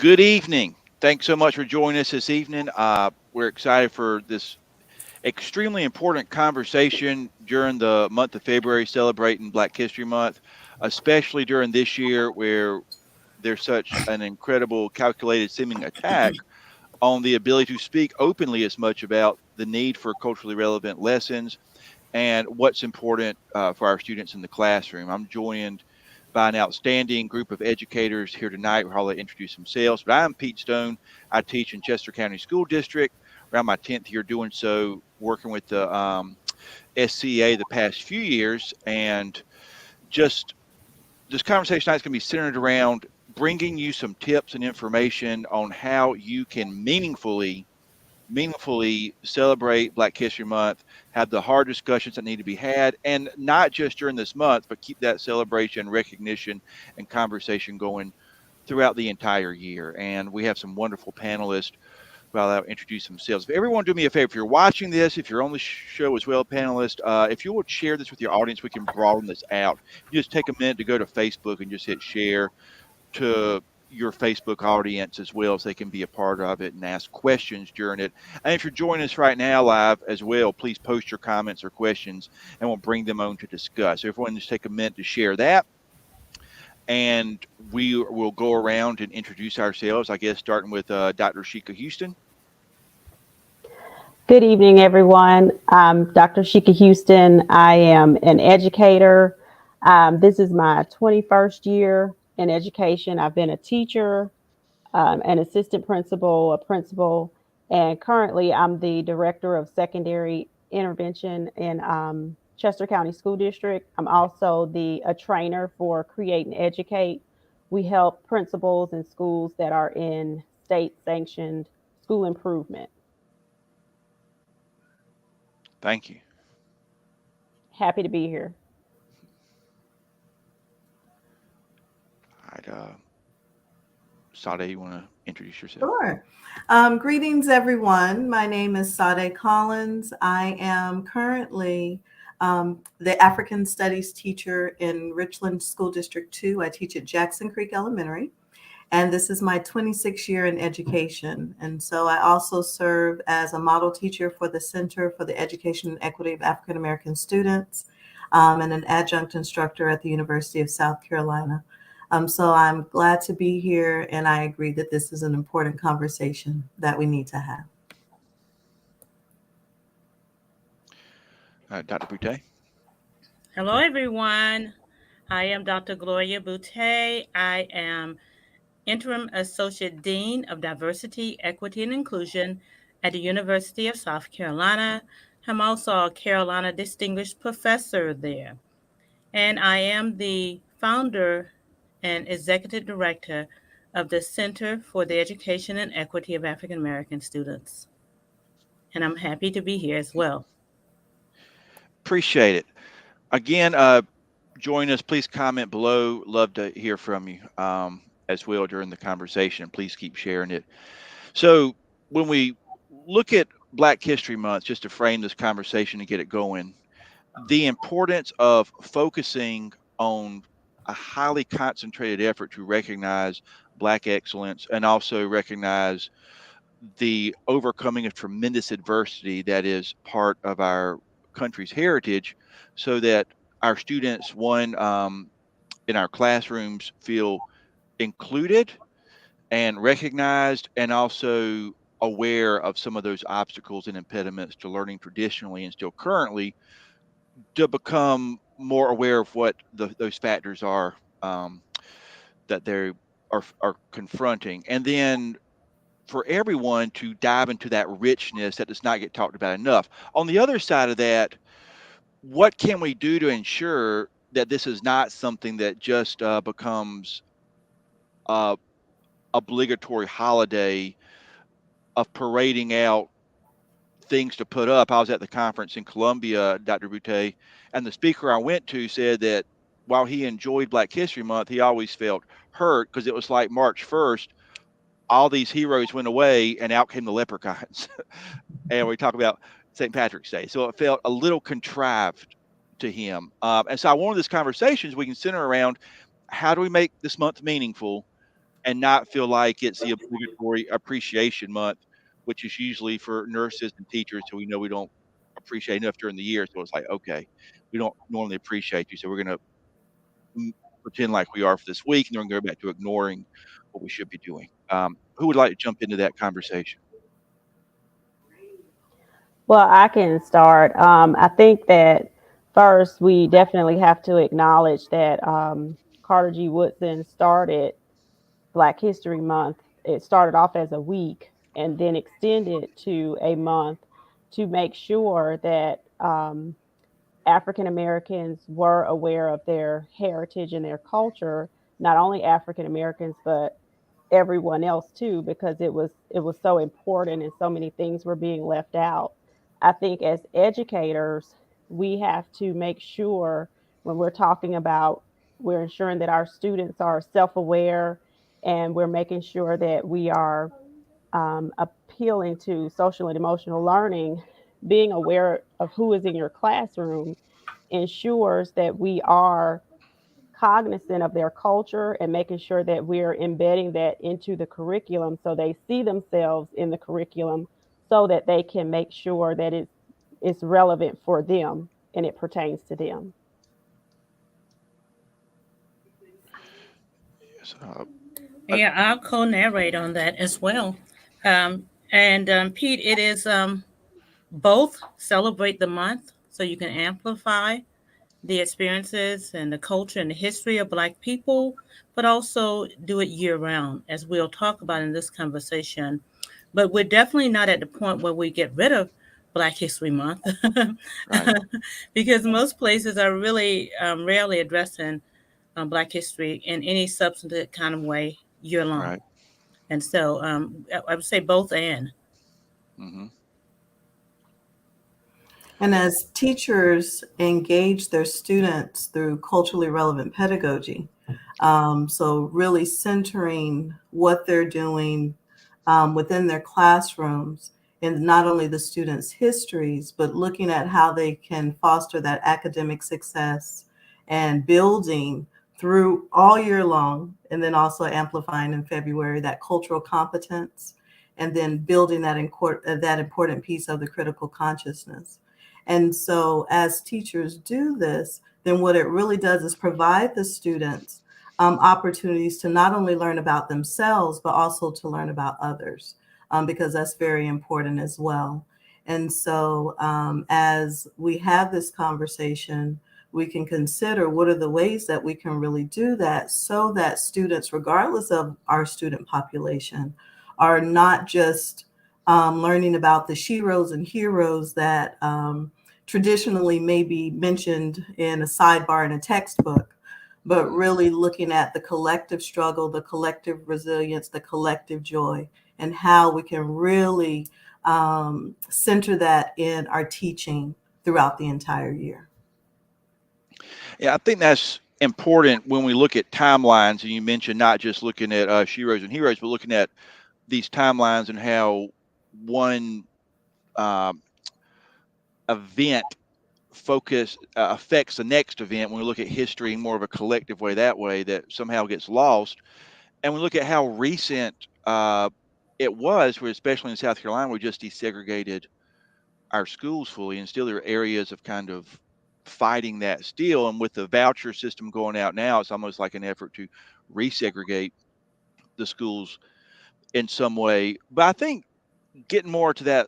Good evening. Thanks so much for joining us this evening. We're excited for this extremely important conversation during the month of February, celebrating Black History Month, especially during this year where there's such an incredible calculated seeming attack on the ability to speak openly as much about the need for culturally relevant lessons and what's important for our students in the classroom. I'm joined by an outstanding group of educators here tonight. I'll let introduce themselves. But I'm Pete Stone. I teach in Chester County School District. Around my 10th year doing so, working with the SCA the past few years. And just this conversation tonight is going to be centered around bringing you some tips and information on how you can meaningfully celebrate Black History Month, have the hard discussions that need to be had, and not just during this month, but keep that celebration, recognition, and conversation going throughout the entire year. And we have some wonderful panelists who I'll introduce themselves. If everyone do me a favor, if you're watching this, if you're on the show as well, panelists, if you would share this with your audience, we can broaden this out. You just take a minute to go to Facebook and just hit share to your Facebook audience as well, so they can be a part of it and ask questions during it. And if you're joining us right now live as well, please post your comments or questions and we'll bring them on to discuss. So everyone just take a minute to share that. And we will go around and introduce ourselves, I guess, starting with Dr. Shika Houston. Good evening, everyone. I'm Dr. Shika Houston. I am an educator. This is my 21st year in education. I've been a teacher, an assistant principal, a principal, and currently I'm the director of secondary intervention in Chester County School District. I'm also a trainer for Create and Educate. We help principals in schools that are in state-sanctioned school improvement. Thank you. Happy to be here. All right. Sade, you want to introduce yourself? Sure. Greetings, everyone. My name is Sade Collins. I am currently the African Studies teacher in Richland School District 2. I teach at Jackson Creek Elementary, and this is my 26th year in education. And so I also serve as a model teacher for the Center for the Education and Equity of African American Students, and an adjunct instructor at the University of South Carolina. So I'm glad to be here, and I agree that this is an important conversation that we need to have. Dr. Boutte. Hello, everyone. I am Dr. Gloria Boutte. I am Interim Associate Dean of Diversity, Equity, and Inclusion at the University of South Carolina. I'm also a Carolina Distinguished Professor there. And I am the founder and Executive Director of the Center for the Education and Equity of African American Students. And I'm happy to be here as well. Appreciate it. Again, join us. Please comment below. Love to hear from you as well during the conversation. Please keep sharing it. So when we look at Black History Month, just to frame this conversation and get it going, the importance of focusing on a highly concentrated effort to recognize Black excellence and also recognize the overcoming of tremendous adversity that is part of our country's heritage, so that our students, one, in our classrooms feel included and recognized, and also aware of some of those obstacles and impediments to learning traditionally and still currently, to become more aware of what those factors are that they are confronting. And then for everyone to dive into that richness that does not get talked about enough. On the other side of that, what can we do to ensure that this is not something that just becomes a obligatory holiday of parading out things to put up? I was at the conference in Columbia, Dr. Boutte, and the speaker I went to said that while he enjoyed Black History Month, he always felt hurt because it was like March 1st, all these heroes went away and out came the leprechauns. And we talk about St. Patrick's Day. So it felt a little contrived to him. And so I wanted this conversation we can center around how do we make this month meaningful, and not feel like it's the obligatory appreciation month, which is usually for nurses and teachers who we know we don't appreciate enough during the year. So it's like, okay, we don't normally appreciate you, so we're going to pretend like we are for this week, and then we're going to go back to ignoring what we should be doing. Who would like to jump into that conversation? Well, I can start. I think that first we definitely have to acknowledge that Carter G. Woodson started Black History Month. It started off as a week and then extended to a month to make sure that African Americans were aware of their heritage and their culture, not only African Americans, but everyone else too, because it was so important and so many things were being left out. I think as educators, we have to make sure when we're talking about, we're ensuring that our students are self-aware, and we're making sure that we are appealing to social and emotional learning. Being aware of who is in your classroom ensures that we are cognizant of their culture and making sure that we're embedding that into the curriculum so they see themselves in the curriculum so that they can make sure that it's relevant for them and it pertains to them. Yes, Yeah, I'll co-narrate on that as well. And Pete, it is both celebrate the month so you can amplify the experiences and the culture and the history of Black people, but also do it year round, as we'll talk about in this conversation. But we're definitely not at the point where we get rid of Black History Month right, because most places are really rarely addressing Black history in any substantive kind of way year long. right. And so I would say both and. Hmm. And as teachers engage their students through culturally relevant pedagogy, so really centering what they're doing within their classrooms and not only the students' histories, but looking at how they can foster that academic success and building through all year long, and then also amplifying in February that cultural competence, and then building that important piece of the critical consciousness. And so as teachers do this, then what it really does is provide the students opportunities to not only learn about themselves, but also to learn about others, because that's very important as well. And so as we have this conversation, we can consider what are the ways that we can really do that so that students, regardless of our student population, are not just learning about the sheroes and heroes that traditionally may be mentioned in a sidebar in a textbook, but really looking at the collective struggle, the collective resilience, the collective joy, and how we can really center that in our teaching throughout the entire year. Yeah, I think that's important when we look at timelines. And you mentioned not just looking at sheroes and heroes, but looking at these timelines and how one um, event affects the next event. When we look at history in more of a collective way, that way that somehow gets lost, and we look at how recent it was, where especially in South Carolina, we just desegregated our schools fully, and still there are areas of kind of fighting that still. And with the voucher system going out now, it's almost like an effort to resegregate the schools in some way. But I think getting more to that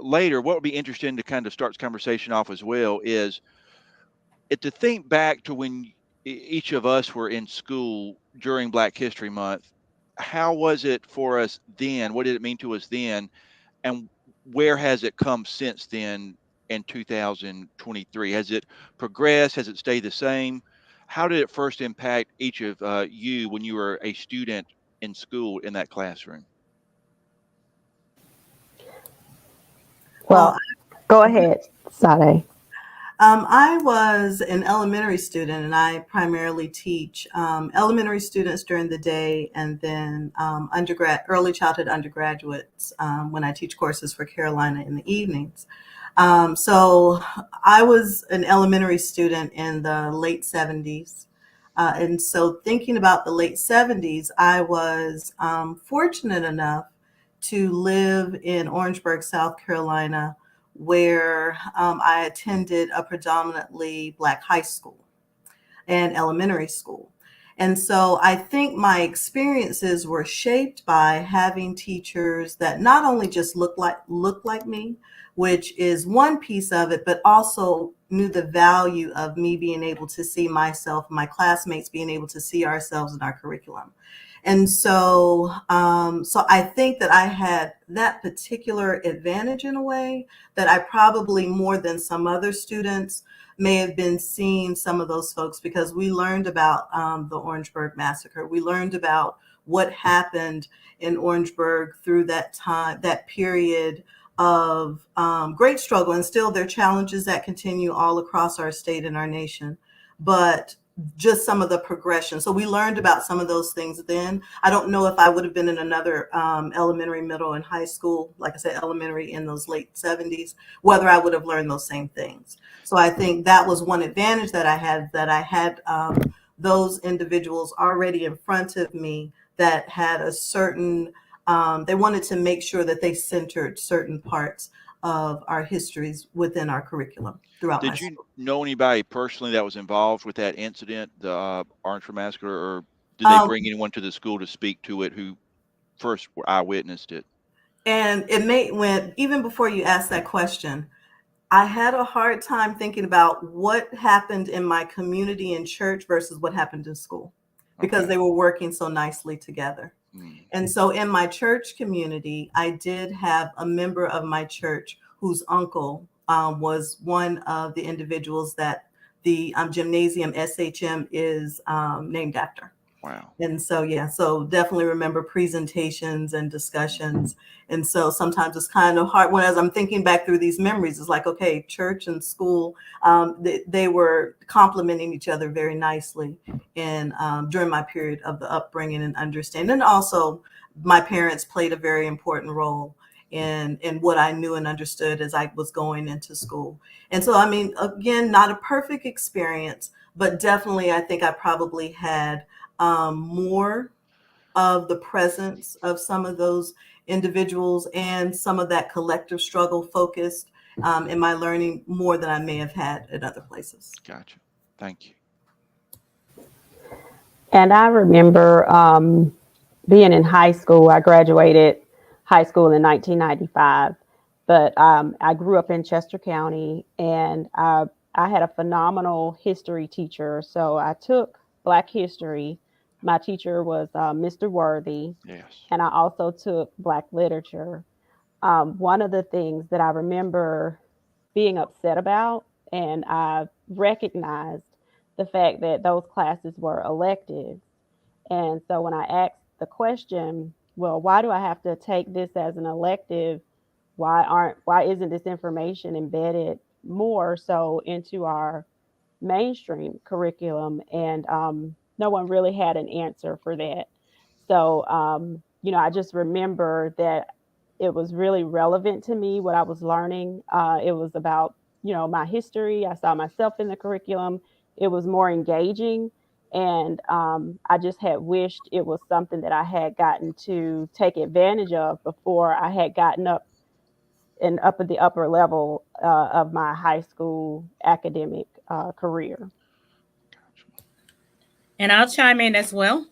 later, what would be interesting to kind of start this conversation off as well is to think back to when each of us were in school during Black History Month. How was it for us then? What did it mean to us then? And where has it come since then in 2023? Has it progressed? Has it stayed the same? How did it first impact each of you when you were a student in school in that classroom? Well, Well, go ahead, Sade. I was an elementary student, and I primarily teach elementary students during the day, and then early childhood undergraduates when I teach courses for Carolina in the evenings. So I was an elementary student in the late 70s. And so thinking about the late 70s, I was fortunate enough to live in Orangeburg, South Carolina, where I attended a predominantly Black high school and elementary school. And so I think my experiences were shaped by having teachers that not only just look like me, which is one piece of it, but also knew the value of me being able to see myself, my classmates being able to see ourselves in our curriculum. And so I think that I had that particular advantage in a way that I probably more than some other students may have been seeing some of those folks, because we learned about the Orangeburg massacre. We learned about what happened in Orangeburg through that time, that period of great struggle, and still there are challenges that continue all across our state and our nation. But just some of the progression. So we learned about some of those things then. I don't know if I would have been in another elementary, middle, and high school, like I said, elementary in those late 70s, whether I would have learned those same things. So I think that was one advantage that I had those individuals already in front of me that had a certain, they wanted to make sure that they centered certain parts of our histories within our curriculum throughout my Did you school. know anybody personally that was involved with that incident, the Orangeburg massacre, or did they Um, bring anyone to the school to speak to it who first eyewitnessed it? And it may, when even before you asked that question, I had a hard time thinking about what happened in my community and church versus what happened in school, because Okay. they were working so nicely together. Mm, And so in my church community, I did have a member of my church whose uncle was one of the individuals that the gymnasium SHM is named after. wow. And so, yeah, so definitely remember presentations and discussions. And so sometimes it's kind of hard when, as I'm thinking back through these memories, it's like, okay, church and school, they were complementing each other very nicely. And during my period of the upbringing and understanding, and also my parents played a very important role in what I knew and understood as I was going into school. And so, I mean, again, not a perfect experience, but definitely I think I probably had more of the presence of some of those individuals and some of that collective struggle focused in my learning more than I may have had at other places. Gotcha. Thank you. And I remember being in high school. I graduated high school in 1995, but I grew up in Chester County, and I had a phenomenal history teacher. So I took Black history. My teacher was Mr. Worthy, Yes. and I also took Black literature. One of the things that I remember being upset about, and I recognized the fact that those classes were electives. And so when I asked the question, well, why do I have to take this as an elective? Why isn't this information embedded more so into our mainstream curriculum? And no one really had an answer for that. So I just remember that it was really relevant to me what I was learning. It was about my history. I saw myself in the curriculum. It was more engaging, and I just had wished it was something that I had gotten to take advantage of before I had gotten up at the upper level of my high school academic career. And I'll chime in as well.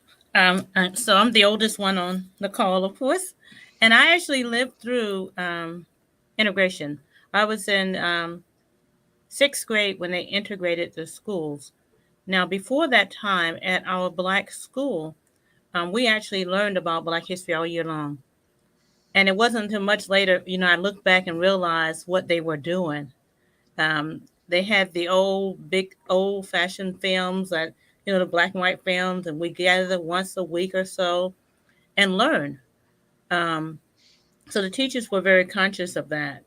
So I'm the oldest one on the call, of course, and I actually lived through integration. I was in sixth grade when they integrated the schools. Now, before that time, at our Black school, we actually learned about Black history all year long. And it wasn't until much later, I looked back and realized what they were doing. They had the big old fashioned films that, the black and white films, and we gather once a week or so and learn. Um, so the teachers were very conscious of that.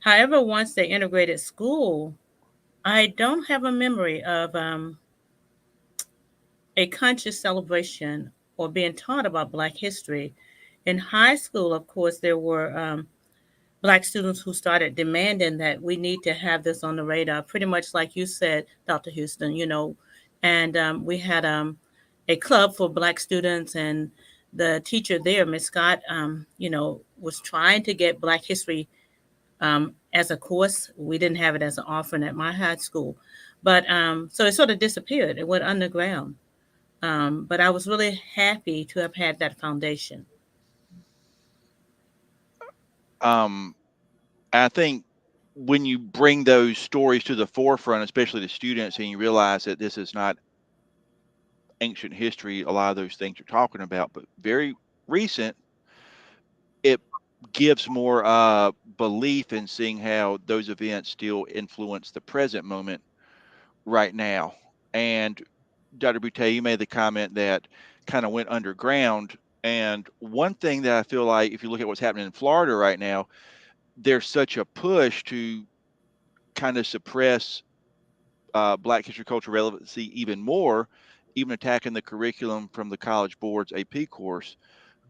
However, once they integrated school, I don't have a memory of a conscious celebration or being taught about Black history. In high school, of course, there were Black students who started demanding that we need to have this on the radar, pretty much like you said, Dr. Houston. and we had a club for Black students, and the teacher there, Miss Scott, was trying to get Black history as a course. We didn't have it as an offering at my high school, but so it sort of disappeared. It went underground. But I was really happy to have had that foundation. Um, I think when you bring those stories to the forefront, especially to students, and you realize that this is not ancient history, a lot of those things you're talking about, but very recent, it gives more belief in seeing how those events still influence the present moment right now. And Dr. Boutte, you made the comment that kind of went underground. And one thing that I feel like, if you look at what's happening in Florida right now, there's such a push to kind of suppress Black history culture relevancy even more, even attacking the curriculum from the College Board's AP course.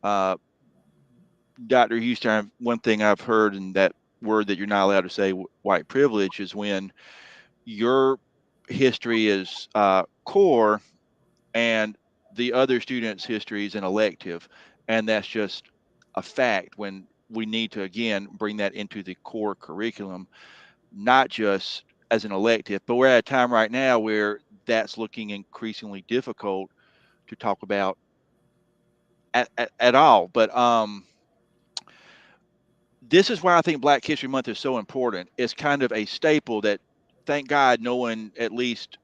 Uh, Dr. Houston, one thing I've heard, and that word that you're not allowed to say, white privilege, is when your history is core and the other student's history is an elective. And that's just a fact when we need to, again, bring that into the core curriculum, not just as an elective. But we're at a time right now where that's looking increasingly difficult to talk about at all. But this is why I think Black History Month is so important. It's kind of a staple that, thank God, no one, at least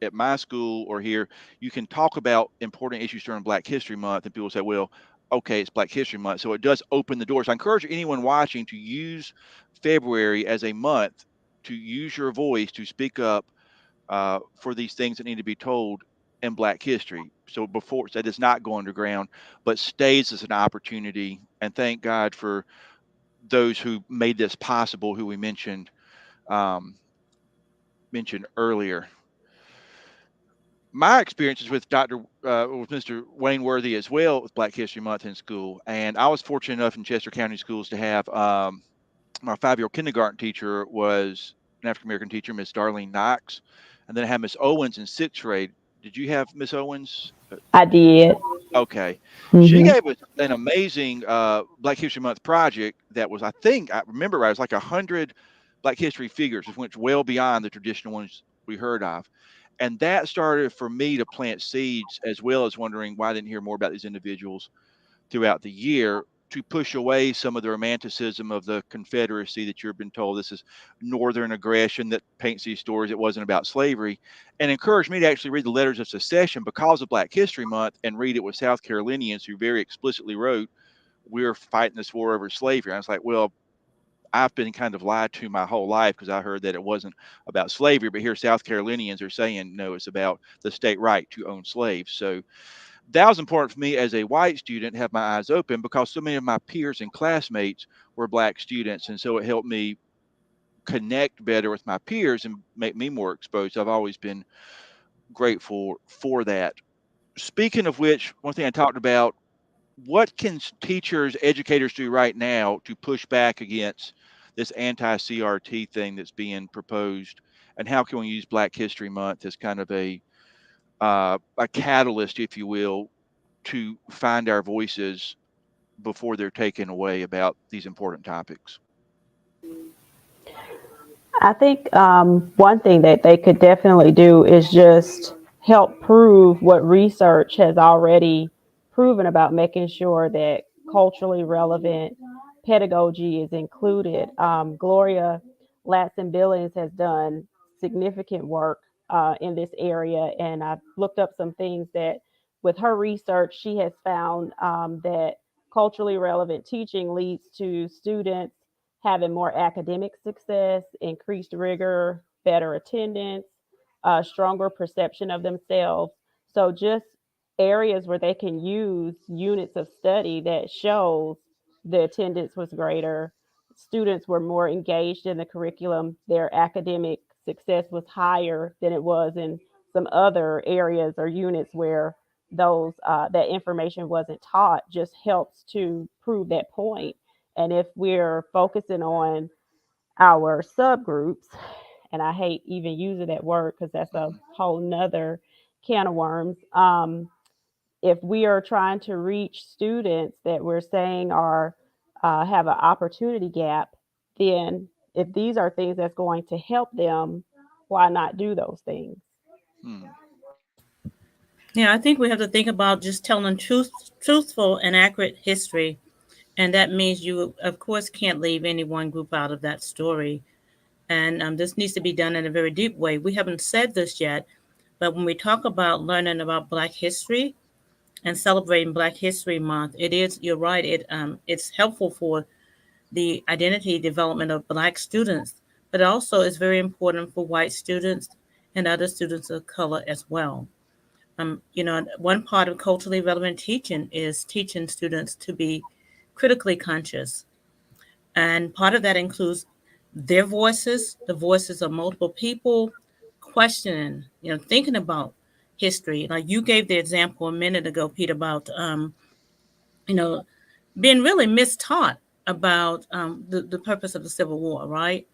at my school or here, you can talk about important issues during Black History Month, and people say, well, okay, it's Black History Month. So it does open the doors. I encourage anyone watching to use February as a month to use your voice to speak up for these things that need to be told in Black history. So before that does not go underground, but stays as an opportunity. And thank God for those who made this possible, who we um, mentioned earlier. My experiences with with Mr. Wayne Worthy as well with Black History Month in school, and I was fortunate enough in Chester County schools to have my 5-year kindergarten teacher was an African American teacher, Miss Darlene Knox, and then I had Miss Owens in 6th grade. Did you have Miss Owens? I did. Okay. She Hmm. gave us an amazing Black History Month project that was, I think, I remember right, it was like 100 Black History figures, which went well beyond the traditional ones we heard of. And that started for me to plant seeds, as well as wondering why I didn't hear more about these individuals throughout the year, to push away some of the romanticism of the Confederacy that you've been told this is Northern aggression that paints these stories. It wasn't about slavery, and encouraged me to actually read the Letters of Secession because of Black History Month and read it with South Carolinians who very explicitly wrote, "We're fighting this war over slavery." I was like, well, I've been kind of lied to my whole life because I heard that it wasn't about slavery, but here South Carolinians are saying no, it's about the state right to own slaves. So that was important for me as a white student to have my eyes open because so many of my peers and classmates were Black students. And so it helped me connect better with my peers and make me more exposed. I've always been grateful for that. Speaking of which, one thing I talked about, what can teachers, educators do right now to push back against this anti CRT thing that's being proposed? And how can we use Black History Month as kind of a catalyst, if you will, to find our voices before they're taken away about these important topics? I think one thing that they could definitely do is just help prove what research has already proven about making sure that culturally relevant pedagogy is included. Gloria Latson Billings has done significant work in this area, and I've looked up some things that, with her research, she has found that culturally relevant teaching leads to students having more academic success, increased rigor, better attendance, stronger perception of themselves. So just areas where they can use units of study that shows the attendance was greater, students were more engaged in the curriculum, their academic success was higher than it was in some other areas or units where those that information wasn't taught, just helps to prove that point. And if we're focusing on our subgroups, and I hate even using that word because that's a Mhm. whole nother can of worms. If we are trying to reach students that we're saying are have an opportunity gap, then if these are things that's going to help them, why not do those things? Hmm. Yeah, I think we have to think about just telling truthful and accurate history. And that means you, of course, can't leave any one group out of that story. And this needs to be done in a very deep way. We haven't said this yet, but when we talk about learning about Black history and celebrating Black History Month, it is, you're right, it's helpful for the identity development of Black students, but also is very important for white students and other students of color as well. One part of culturally relevant teaching is teaching students to be critically conscious. And part of that includes their voices, the voices of multiple people, questioning, thinking about history. Like you gave the example a minute ago, Pete, about, you know, being really mistaught about the purpose of the Civil War, right?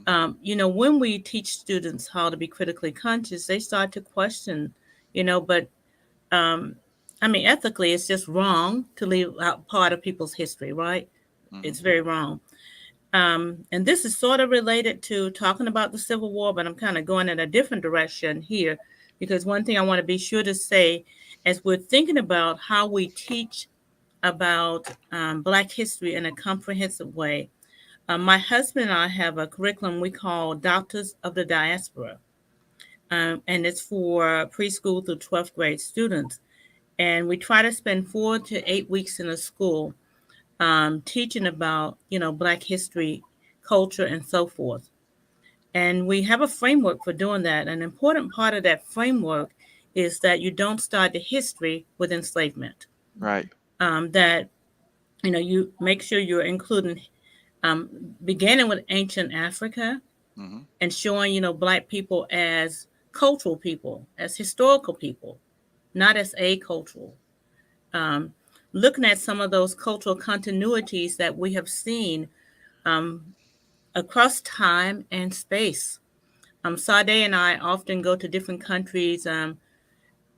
Hmm. When we teach students how to be critically conscious, they start to question, but um, I mean, ethically, it's just wrong to leave out part of people's history, right? Hmm. It's very wrong. And this is sort of related to talking about the Civil War, but I'm kind of going in a different direction here because one thing I want to be sure to say as we're thinking about how we teach about Black history in a comprehensive way. My husband and I have a curriculum we call Doctors of the Diaspora, and it's for preschool through 12th grade students. And we try to spend 4 to 8 weeks in a school teaching about, Black history, culture, and so forth. And we have a framework for doing that. An important part of that framework is that you don't start the history with enslavement. Right. That you make sure you're including beginning with ancient Africa Hmm. and showing Black people as cultural people, as historical people, not as acultural. Um, Looking at some of those cultural continuities that we have seen um, across time and space. Sade and I often go to different countries in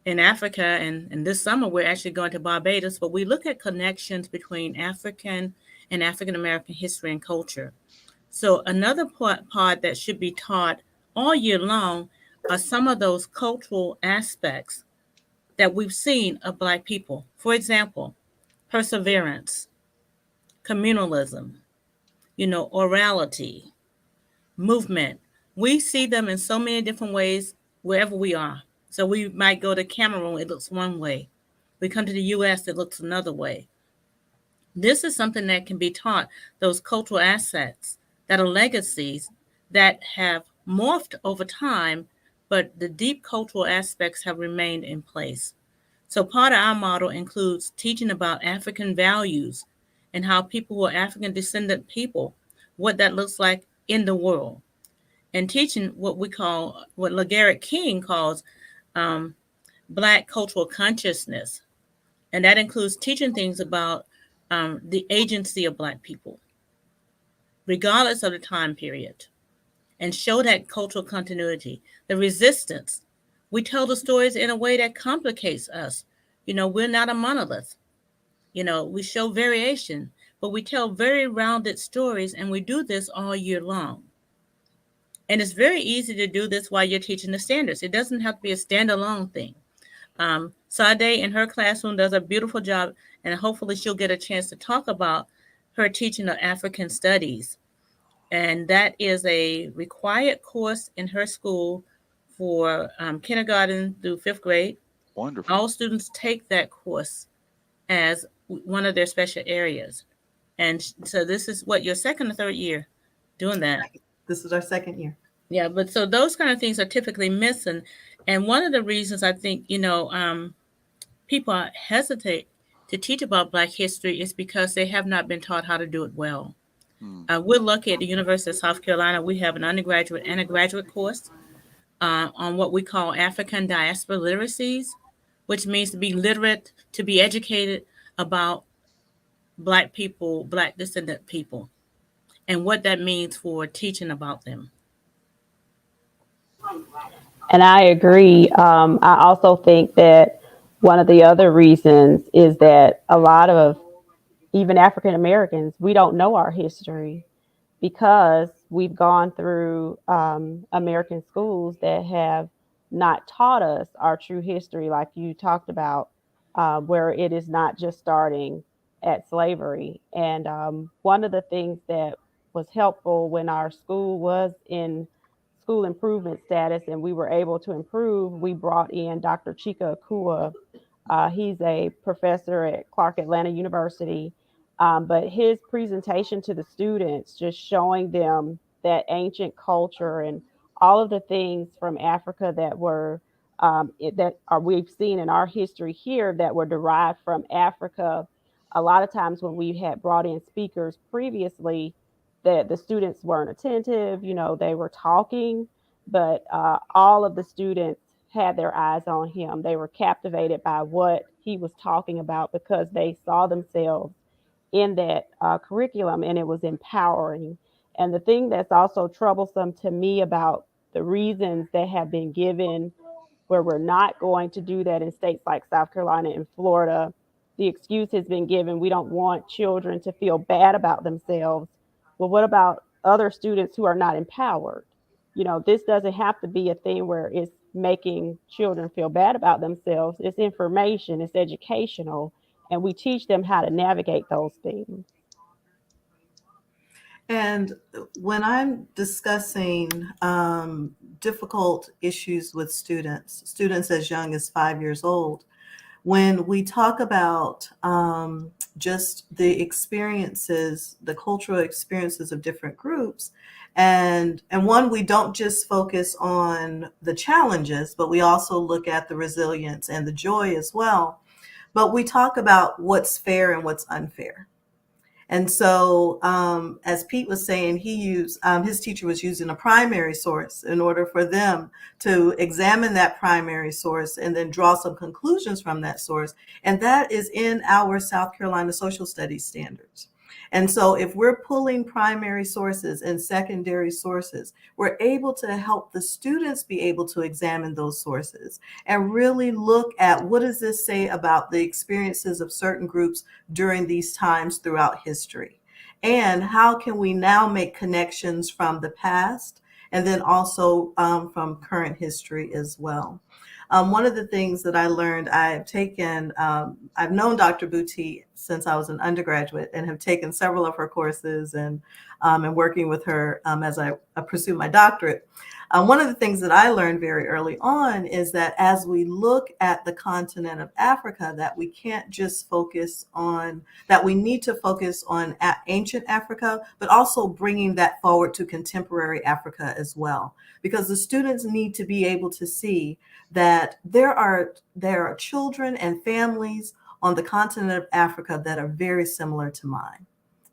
Africa, and this summer we're actually going to Barbados, but we look at connections between African and African American history and culture. So, another part that should be taught all year long are some of those cultural aspects that we've seen of Black people. For example, perseverance, communalism, orality, movement. We see them in so many different ways wherever we are. So we might go to Cameroon, it looks one way. We come to the US, it looks another way. This is something that can be taught, those cultural assets that are legacies that have morphed over time, but the deep cultural aspects have remained in place. So part of our model includes teaching about African values and how people who are African descendant people, what that looks like in the world, and teaching what we call, what LeGarrette King calls um, Black cultural consciousness. And that includes teaching things about the agency of Black people, regardless of the time period, and show that cultural continuity, the resistance. We tell the stories in a way that complicates us. We're not a monolith. We show variation, but we tell very rounded stories, and we do this all year long. And it's very easy to do this while you're teaching the standards. It doesn't have to be a standalone thing. Sade in her classroom does a beautiful job, and hopefully she'll get a chance to talk about her teaching of African studies. And that is a required course in her school for kindergarten through fifth grade. Wonderful. All students take that course as one of their special areas. And so this is what, your second or third year doing that. This is our second year. Yeah, but so those kind of things are typically missing. And one of the reasons I think, people hesitate to teach about Black history is because they have not been taught how to do it well. Hmm. We're lucky at the University of South Carolina. We have an undergraduate and a graduate course on what we call African diaspora literacies, which means to be literate, to be educated about Black people, Black descendant people, and what that means for teaching about them. And I agree. I also think that one of the other reasons is that a lot of even African Americans, we don't know our history because we've gone through American schools that have not taught us our true history, like you talked about, where it is not just starting at slavery. And one of the things that was helpful when our school was in school improvement status and we were able to improve, we brought in Dr. Chika Akua. He's a professor at Clark Atlanta University, but his presentation to the students, just showing them that ancient culture and all of the things from Africa that were that are we've seen in our history here that were derived from Africa. A lot of times when we had brought in speakers previously, that the students weren't attentive. You know, they were talking, but all of the students had their eyes on him. They were captivated by what he was talking about because they saw themselves in that curriculum and it was empowering. And the thing that's also troublesome to me about the reasons that have been given where we're not going to do that in states like South Carolina and Florida, the excuse has been given we don't want children to feel bad about themselves. Well, what about other students who are not empowered? You know, this doesn't have to be a thing where it's making children feel bad about themselves. It's information, it's educational, and we teach them how to navigate those things. And when I'm discussing difficult issues with students as young as 5 years old, when we talk about just the experiences, the cultural experiences of different groups, and one, we don't just focus on the challenges, but we also look at the resilience and the joy as well. But we talk about what's fair and what's unfair. And so, as Pete was saying, he used his teacher was using a primary source in order for them to examine that primary source and then draw some conclusions from that source. And that is in our South Carolina social studies standards. And so, if we're pulling primary sources and secondary sources, we're able to help the students be able to examine those sources and really look at what does this say about the experiences of certain groups during these times throughout history. And how can we now make connections from the past and then also from current history as well? One of the things that I learned, I've known Dr. Boutte since I was an undergraduate and have taken several of her courses and working with her as I pursue my doctorate. One of the things that I learned very early on is that as we look at the continent of Africa, that we can't just focus on, that we need to focus on ancient Africa, but also bringing that forward to contemporary Africa as well. Because the students need to be able to see that there are children and families on the continent of Africa that are very similar to mine.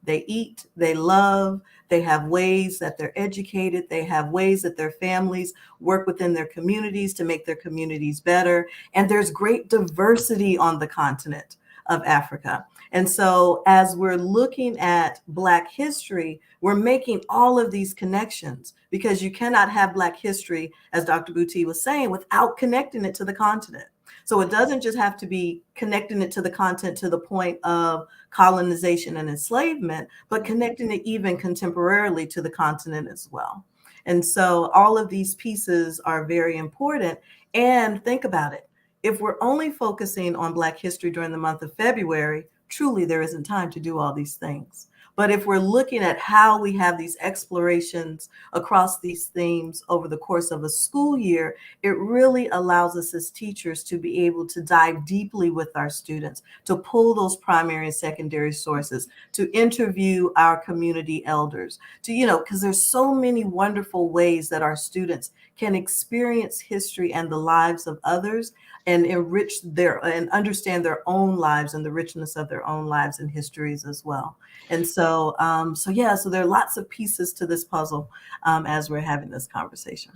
They eat, they love, they have ways that they're educated, they have ways that their families work within their communities to make their communities better. And there's great diversity on the continent of Africa. And so as we're looking at Black history, we're making all of these connections because you cannot have Black history, as Dr. Boutte was saying, without connecting it to the continent. So it doesn't just have to be connecting it to the content to the point of colonization and enslavement, but connecting it even contemporarily to the continent as well. And so all of these pieces are very important. And think about it. If we're only focusing on Black history during the month of February, truly there isn't time to do all these things. But if we're looking at how we have these explorations across these themes over the course of a school year, it really allows us as teachers to be able to dive deeply with our students, to pull those primary and secondary sources, to interview our community elders, because there's so many wonderful ways that our students can experience history and the lives of others and enrich and understand their own lives and the richness of their own lives and histories as well. And so, so there are lots of pieces to this puzzle as we're having this conversation.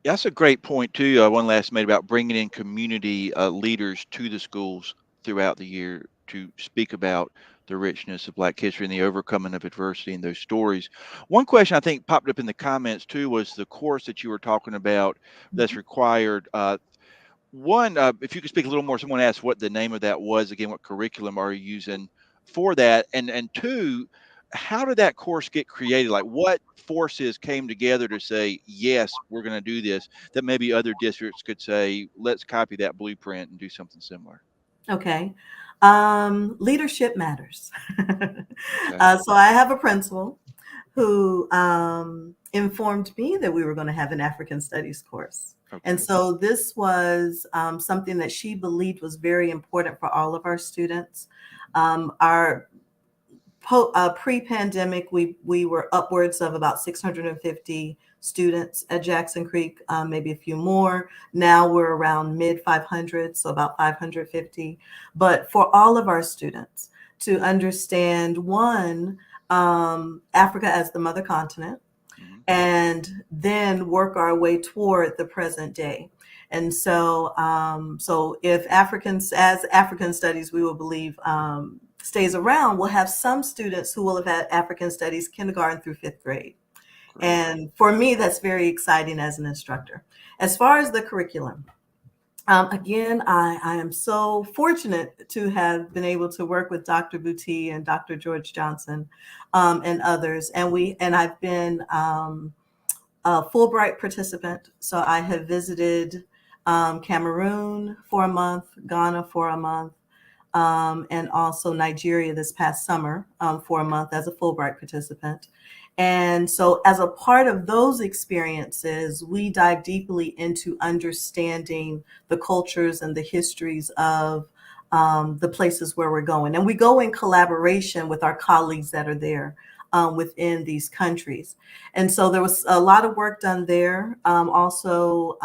That's a great point too. One last made about bringing in community leaders to the schools throughout the year to speak about the richness of Black history and the overcoming of adversity in those stories. One question I think popped up in the comments too was the course that you were talking about that's required. One, if you could speak a little more, someone asked what the name of that was again. What curriculum are you using for that? And two, how did that course get created? Like, what forces came together to say, yes, we're going to do this? That maybe other districts could say, let's copy that blueprint and do something similar. Okay. Leadership matters. Okay. So I have a principal who informed me that we were going to have an African Studies course. And Okay. so this was something that she believed was very important for all of our students. Our pre-pandemic, we were upwards of about 650 students at Jackson Creek, maybe a few more. Now we're around mid 500s, so about 550. But for all of our students to understand, one, Africa as the mother continent, and then work our way toward the present day. And so, so if as African Studies, we will believe stays around, we'll have some students who will have had African Studies kindergarten through fifth grade. Great. And for me, that's very exciting as an instructor. As far as the curriculum, again, I am so fortunate to have been able to work with Dr. Boutte and Dr. George Johnson and others. And I've been a Fulbright participant. So I have visited Cameroon for a month, Ghana for a month, and also Nigeria this past summer for a month as a Fulbright participant. And so as a part of those experiences, we dive deeply into understanding the cultures and the histories of the places where we're going. And we go in collaboration with our colleagues that are there within these countries. And so there was a lot of work done there. Also,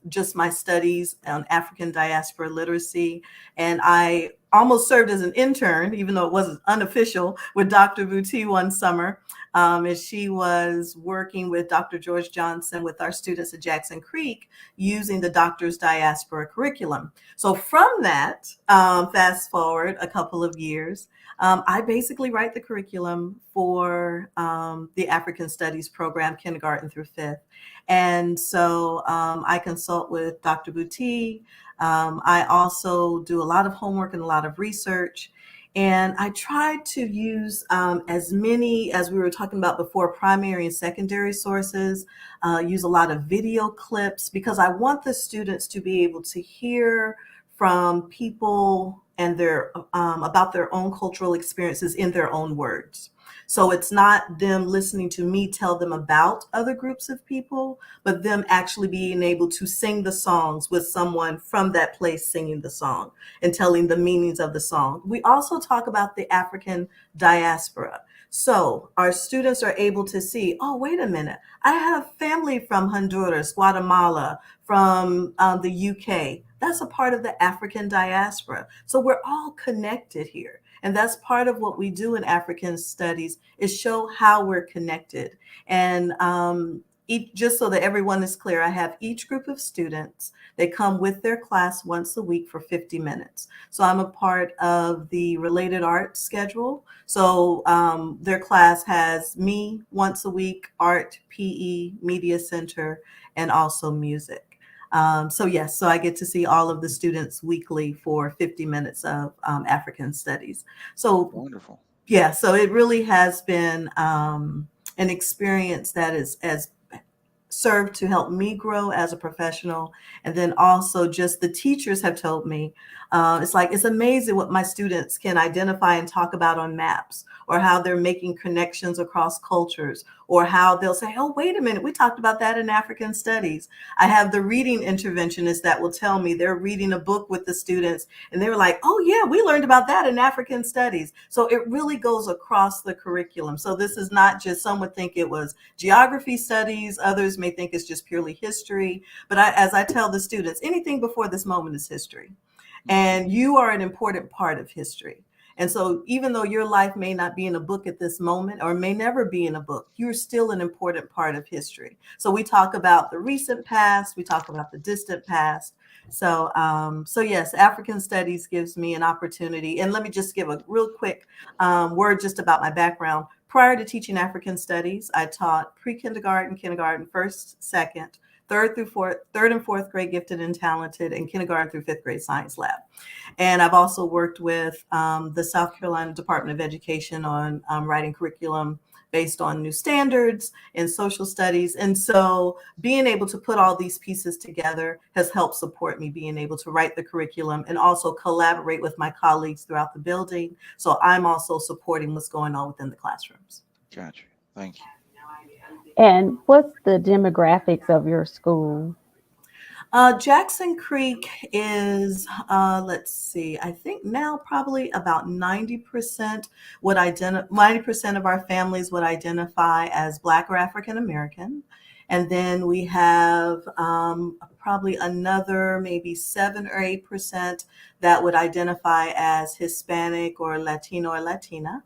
just my studies on African diaspora literacy. And I almost served as an intern, even though it wasn't unofficial, with Dr. Boutte one summer, as she was working with Dr. George Johnson with our students at Jackson Creek using the Doctor's Diaspora curriculum. So from that, fast forward a couple of years, I basically write the curriculum for the African Studies program, kindergarten through fifth. And so I consult with Dr. Boutte. I also do a lot of homework and a lot of research. And I try to use as many, as we were talking about before, primary and secondary sources, use a lot of video clips, because I want the students to be able to hear from people and their about their own cultural experiences in their own words. So it's not them listening to me tell them about other groups of people, but them actually being able to sing the songs with someone from that place singing the song and telling the meanings of the song. We also talk about the African diaspora. So our students are able to see, oh, wait a minute, I have family from Honduras, Guatemala, from the UK. That's a part of the African diaspora. So we're all connected here. And that's part of what we do in African Studies, is show how we're connected. And just so that everyone is clear, I have each group of students. They come with their class once a week for 50 minutes. So I'm a part of the related arts schedule. So their class has me once a week, art, PE, media center, and also music. So yes, so I get to see all of the students weekly for 50 minutes of African Studies. So Wonderful. yeah, so it really has been an experience that has served to help me grow as a professional. And then also just the teachers have told me, it's amazing what my students can identify and talk about on maps, or how they're making connections across cultures, or how they'll say, oh, wait a minute, we talked about that in African Studies. I have the reading interventionist that will tell me they're reading a book with the students, and they were like, oh yeah, we learned about that in African Studies. So it really goes across the curriculum. So this is not just, some would think it was geography studies, others may think it's just purely history. But as I tell the students, anything before this moment is history. And you are an important part of history. And so even though your life may not be in a book at this moment or may never be in a book, you're still an important part of history. So we talk about the recent past, we talk about the distant past. So, so yes, African Studies gives me an opportunity. And let me just give a real quick word just about my background. Prior to teaching African Studies, I taught pre-kindergarten, kindergarten, first, second, third and fourth grade gifted and talented, and kindergarten through fifth grade science lab. And I've also worked with the South Carolina Department of Education on writing curriculum based on new standards in social studies. And so being able to put all these pieces together has helped support me being able to write the curriculum and also collaborate with my colleagues throughout the building. So I'm also supporting what's going on within the classrooms. Gotcha. Thank you. And what's the demographics of your school? Jackson Creek is, let's see, I think now probably about 90% 90% of our families would identify as Black or African American. And then we have probably another maybe 7 or 8% that would identify as Hispanic or Latino or Latina.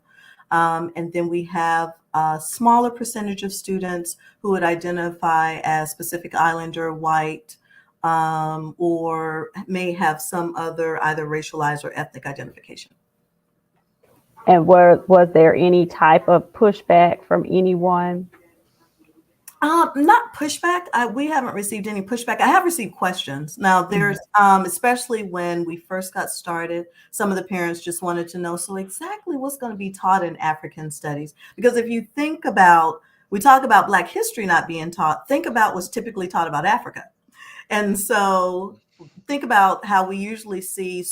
And then we have a smaller percentage of students who would identify as Pacific Islander, white, or may have some other either racialized or ethnic identification. And was there any type of pushback from anyone? Not pushback. We haven't received any pushback. I have received questions. Now, there's, especially when we first got started, some of the parents just wanted to know, so exactly what's going to be taught in African studies? Because if you think about, we talk about Black history not being taught, think about what's typically taught about Africa. And so think about how we usually see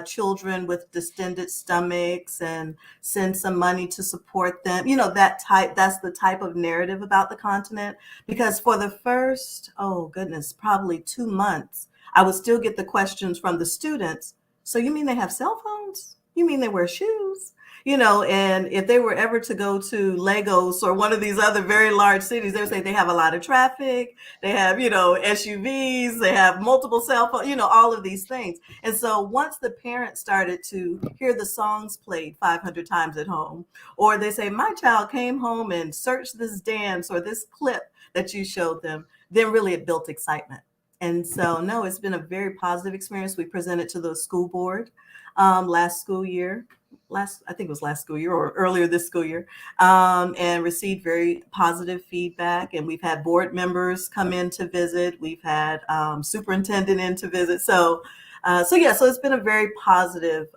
children with distended stomachs and send some money to support them. You know, that's the type of narrative about the continent. Because for the first, oh goodness, probably 2 months, I would still get the questions from the students. So you mean they have cell phones? You mean they wear shoes? You know, and if they were ever to go to Lagos or one of these other very large cities, they would say they have a lot of traffic, they have, you know, SUVs, they have multiple cell phones, you know, all of these things. And so once the parents started to hear the songs played 500 times at home, or they say, my child came home and searched this dance or this clip that you showed them, then really it built excitement. And so, no, it's been a very positive experience. We presented to the school board last school year. I think it was last school year or earlier this school year, and received very positive feedback. And we've had board members come in to visit. We've had superintendent in to visit. So it's been a very positive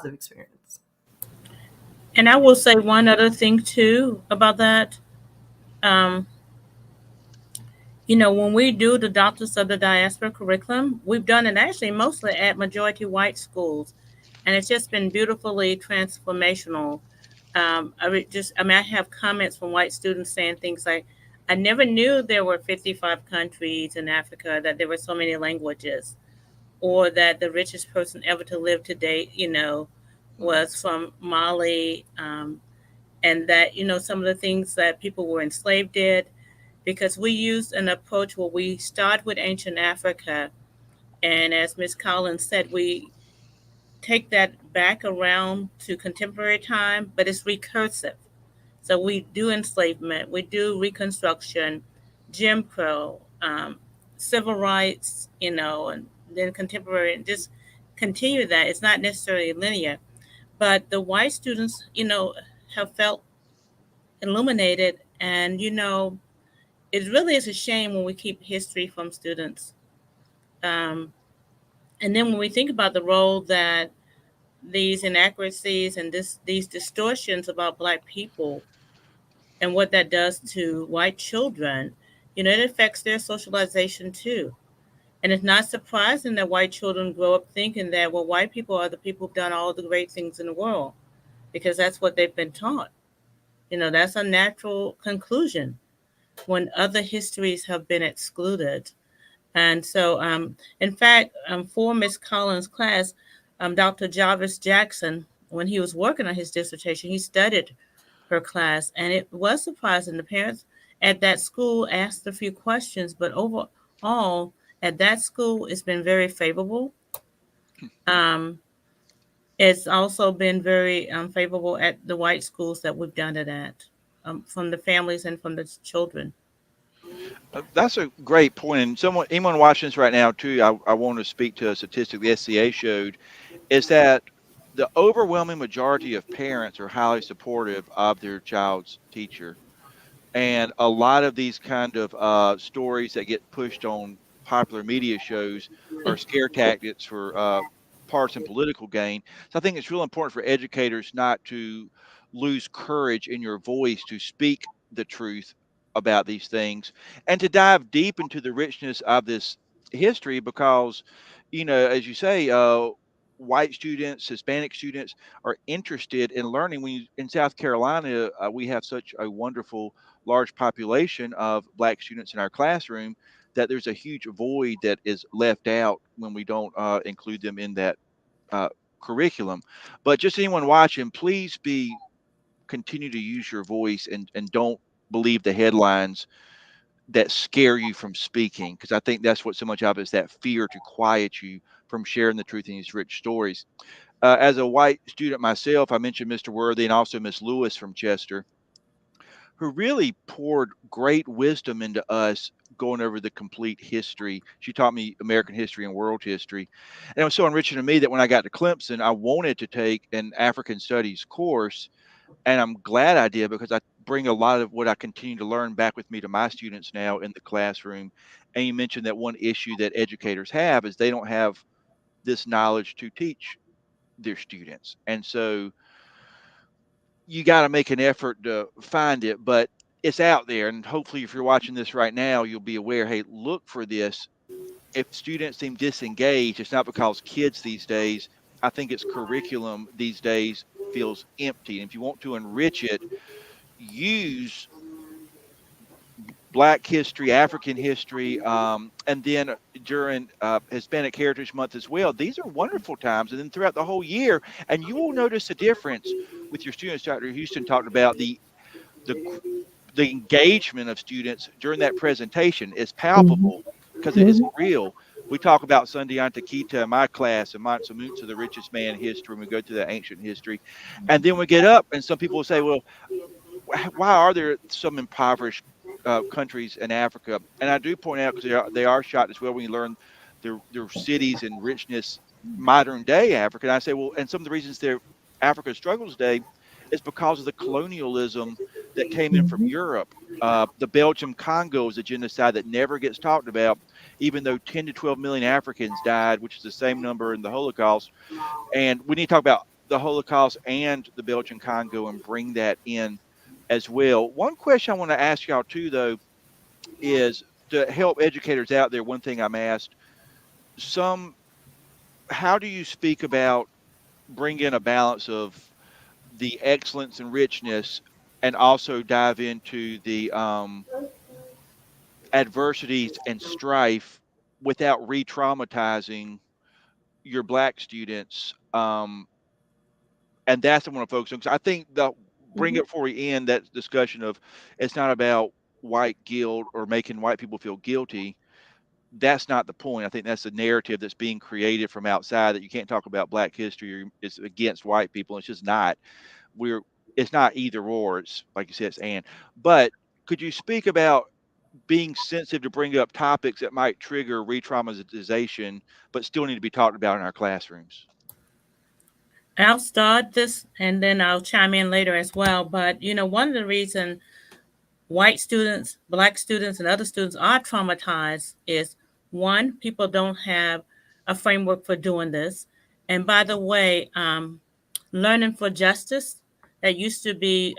experience. And I will say one other thing too about that. Um, when we do the Doctors of the Diaspora curriculum, we've done it actually mostly at majority white schools, and it's just been beautifully transformational. I have comments from white students saying things like, "I never knew there were 55 countries in Africa, that there were so many languages, or that the richest person ever to live to date, was from Mali, and that some of the things that people were enslaved did." Because we used an approach where we start with ancient Africa, and as Ms. Collins said, we take that back around to contemporary time, but it's recursive. So we do enslavement, we do Reconstruction, Jim Crow, civil rights, and then contemporary, and just continue that. It's not necessarily linear, but the white students, have felt illuminated, and it really is a shame when we keep history from students. Um, and then when we think about the role that these inaccuracies and these distortions about Black people and what that does to white children, it affects their socialization too. And it's not surprising that white children grow up thinking that, well, white people are the people who've done all the great things in the world, because that's what they've been taught. That's a natural conclusion when other histories have been excluded. And so, in fact, for Ms. Collins' class, Dr. Jarvis Jackson, when he was working on his dissertation, he studied her class, and it was surprising. The parents at that school asked a few questions, but overall, at that school, it's been very favorable. Um, It's also been very favorable at the white schools that we've done it at, from the families and from the children. That's a great point. And someone, anyone watching this right now, too, I want to speak to a statistic the SCA showed is that the overwhelming majority of parents are highly supportive of their child's teacher. And a lot of these kind of stories that get pushed on popular media shows are scare tactics for partisan political gain. So I think it's real important for educators not to lose courage in your voice to speak the truth about these things and to dive deep into the richness of this history because, as you say, white students, Hispanic students are interested in learning. In South Carolina, we have such a wonderful large population of black students in our classroom that there's a huge void that is left out when we don't include them in that uh, curriculum. But just anyone watching, please be continue to use your voice and don't believe the headlines that scare you from speaking because I think that's what so much of it is that fear to quiet you from sharing the truth in these rich stories. As a white student myself, I mentioned Mr. Worthy and also Miss Lewis from Chester who really poured great wisdom into us going over the complete history. She taught me American history and world history. And it was so enriching to me that when I got to Clemson, I wanted to take an African studies course. And I'm glad I did because I bring a lot of what I continue to learn back with me to my students now in the classroom. And you mentioned that one issue that educators have is they don't have this knowledge to teach their students. And so you got to make an effort to find it, but it's out there. And hopefully, if you're watching this right now, you'll be aware hey, look for this. If students seem disengaged, it's not because kids these days, I think it's curriculum these days feels empty. And if you want to enrich it, use Black history, African history, and then during Hispanic Heritage Month as well. These are wonderful times, and then throughout the whole year, and you will notice a difference with your students. Dr. Houston talked about the the engagement of students during that presentation is Mhm. palpable because it is Mhm. real. We talk about Sunday Antiquita in my class and Mansa Musa, the richest man in history, and we go through that ancient history. And then we get up, and some people will say, well, why are there some impoverished countries in Africa? And I do point out because they are shot as well when you learn their cities and richness, modern day Africa. And I say, well, and some of the reasons Africa struggles today is because of the colonialism that came in from Mhm. Europe. The Belgium Congo is a genocide that never gets talked about, even though 10 to 12 million Africans died, which is the same number in the Holocaust. And we need to talk about the Holocaust and the Belgian Congo and bring that in as well. One question I want to ask y'all too, though, is to help educators out there. One thing I'm asked: some, how do you speak about bring in a balance of the excellence and richness, and also dive into the adversities and strife without re-traumatizing your black students? And that's what I want to focus on because I think the bring Mhm. it before we end that discussion of it's not about white guilt or making white people feel guilty. That's not the point. I think that's the narrative that's being created from outside that you can't talk about black history or it's against white people. It's just not. We're it's not either or. It's like you said, it's and. But could you speak about being sensitive to bring up topics that might trigger re-traumatization, but still need to be talked about in our classrooms? I'll start this and then I'll chime in later as well. But one of the reasons white students, black students, and other students are traumatized is one, people don't have a framework for doing this. And by the way, learning for justice that used to be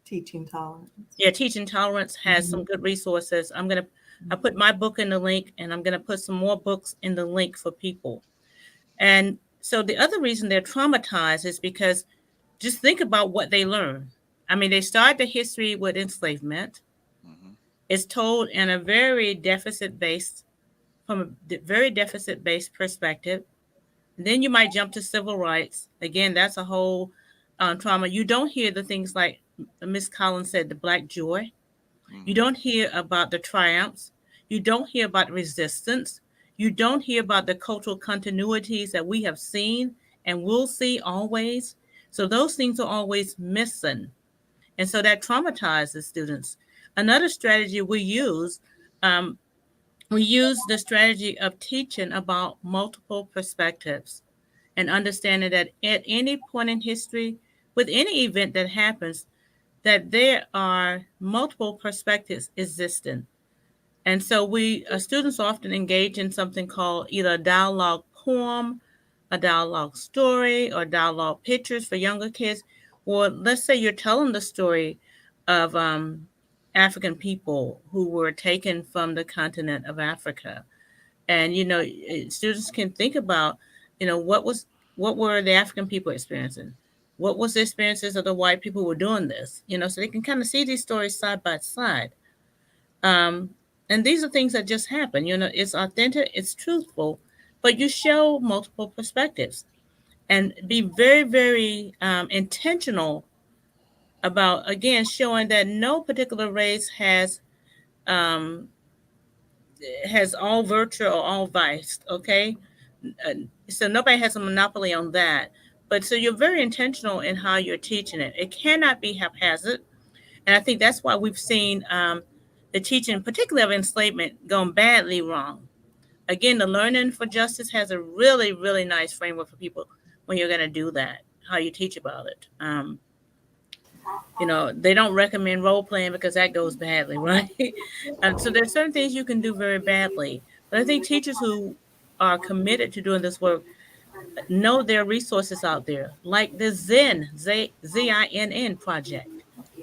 Teaching tolerance. yeah, teaching tolerance has some Mhm. good resources. I put my book in the link and I'm gonna put some more books in the link for people. And so the other reason they're traumatized is because just think about what they learn. I mean, they start the history with enslavement. Hmm. It's told in a very deficit based, from a very deficit based perspective. Then you might jump to civil rights. Again, that's a whole trauma. You don't hear the things like Miss Collins said, the Black joy. You Hmm. don't hear about the triumphs. You don't hear about resistance. You don't hear about the cultural continuities that we have seen and we'll see always. So those things are always missing. And so that traumatizes students. Another strategy um, we use the strategy of teaching about multiple perspectives and understanding that at any point in history, with any event that happens, that there are multiple perspectives existing. And so we students often engage in something called either a dialogue poem, a dialogue story, or dialogue pictures for younger kids. Or let's say you're telling the story of African people who were taken from the continent of Africa, and students can think about, what were the African people experiencing, what was the experiences of the white people who were doing this, so they can kind of see these stories side by side. um, and these are things that just happen. It's authentic, it's truthful, but you show multiple perspectives and be very, very intentional about, again, showing that no particular race um, has all virtue or all vice. Okay, so nobody has a monopoly on that. But so you're very intentional in how you're teaching it. It cannot be haphazard, and I think that's why we've seen the teaching, particularly of enslavement, gone badly wrong. Again, the Learning for Justice has a really, really nice framework for people when you're going to do that, how you teach about it. They don't recommend role playing because that goes badly, right? So there's certain things you can do very badly. But I think teachers who are committed to doing this work know there are resources out there, like the Zinn project.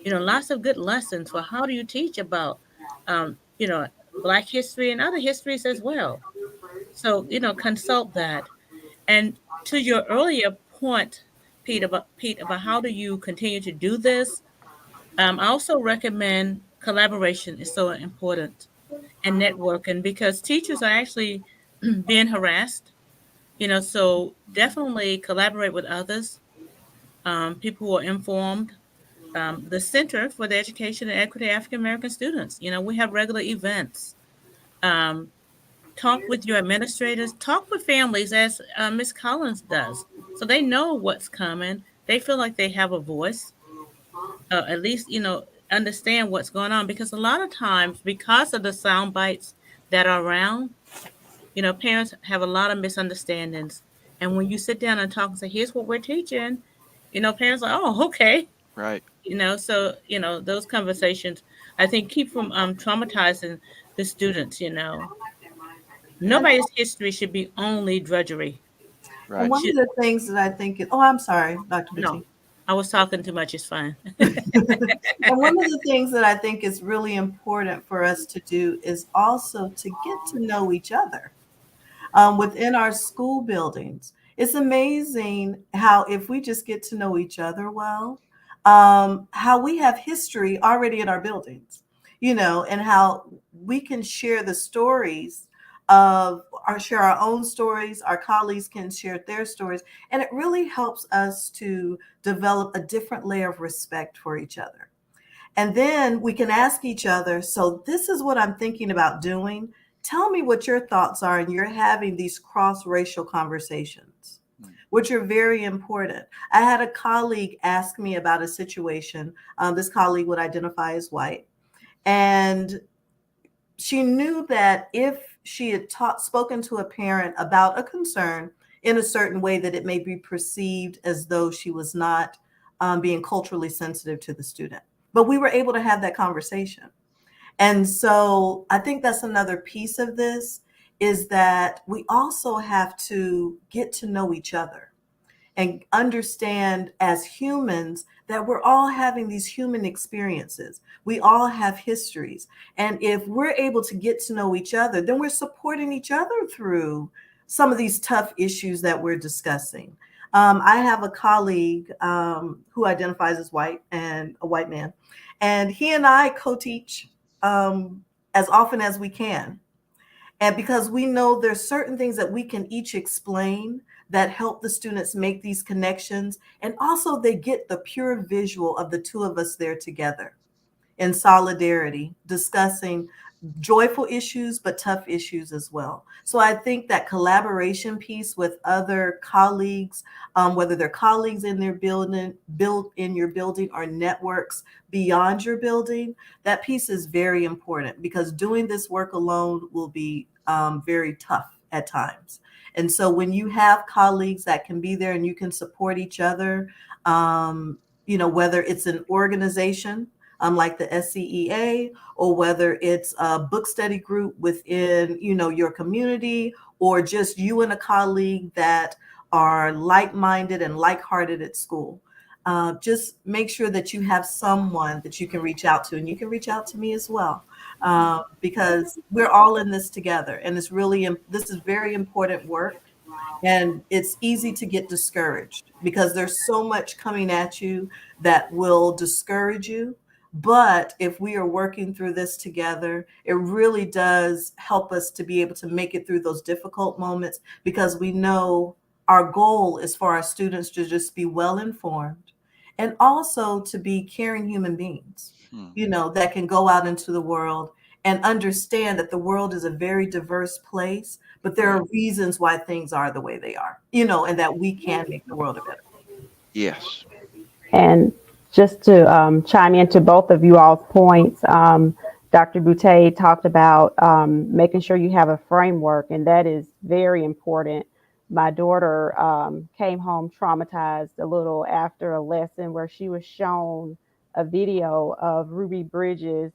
Lots of good lessons for how do you teach about, Black history and other histories as well. So, consult that. And to your earlier point, Pete, about how do you continue to do this? I also recommend collaboration is so important, and networking, because teachers are actually being harassed. So definitely collaborate with others, people who are informed. The Center for the Education and Equity of African American Students, we have regular events. Um, Talk with your administrators, talk with families, as Ms. Collins does, so they know what's coming. They feel like they have a voice, at least, understand what's going on, because a lot of times, because of the sound bites that are around, parents have a lot of misunderstandings. And when you sit down and talk and say, here's what we're teaching, parents are, oh, okay. Right. So, those conversations, I think, keep from traumatizing the students. And, Nobody's history should be only drudgery. and Right. one of Should, the things that I think is, oh, I'm sorry, Dr. no, Boutte. I was talking too much. It's fine. And one of the things that I think is really important for us to do is also to get to know each other within our school buildings. It's amazing how, if we just get to know each other well, how we have history already in our buildings, and how we can share the stories share our own stories. Our colleagues can share their stories, and it really helps us to develop a different layer of respect for each other. And then we can ask each other, so this is what I'm thinking about doing. Tell me what your thoughts are. And you're having these cross-racial conversations, Mm. which are very important. I had a colleague ask me about a situation. This colleague would identify as white. And she knew that if she had spoken to a parent about a concern in a certain way, that it may be perceived as though she was not being culturally sensitive to the student. But we were able to have that conversation. And so I think that's another piece of this, is that we also have to get to know each other and understand as humans that we're all having these human experiences. We all have histories. And if we're able to get to know each other, then we're supporting each other through some of these tough issues that we're discussing. I have a colleague who identifies as white, and a white man, and he and I co-teach as often as we can. And because we know there's certain things that we can each explain that help the students make these connections. And also they get the pure visual of the two of us there together in solidarity, discussing joyful issues, but tough issues as well. So I think that collaboration piece with other colleagues, whether they're colleagues in their building, build in your building, or networks beyond your building, that piece is very important, because doing this work alone will be very tough at times. And so when you have colleagues that can be there and you can support each other, whether it's an organization like the SCEA, or whether it's a book study group within, your community, or just you and a colleague that are like-minded and like-hearted at school. Just make sure that you have someone that you can reach out to, and you can reach out to me as well, because we're all in this together, and this is very important work. And it's easy to get discouraged because there's so much coming at you that will discourage you. But if we are working through this together, it really does help us to be able to make it through those difficult moments, because we know our goal is for our students to just be well informed, and also to be caring human beings, that can go out into the world and understand that the world is a very diverse place, but there are reasons why things are the way they are, and that we can make the world a better place. Yes. And just to chime into both of you all's points, Dr. Boutte talked about making sure you have a framework, and that is very important. My daughter came home traumatized a little after a lesson where she was shown a video of Ruby Bridges,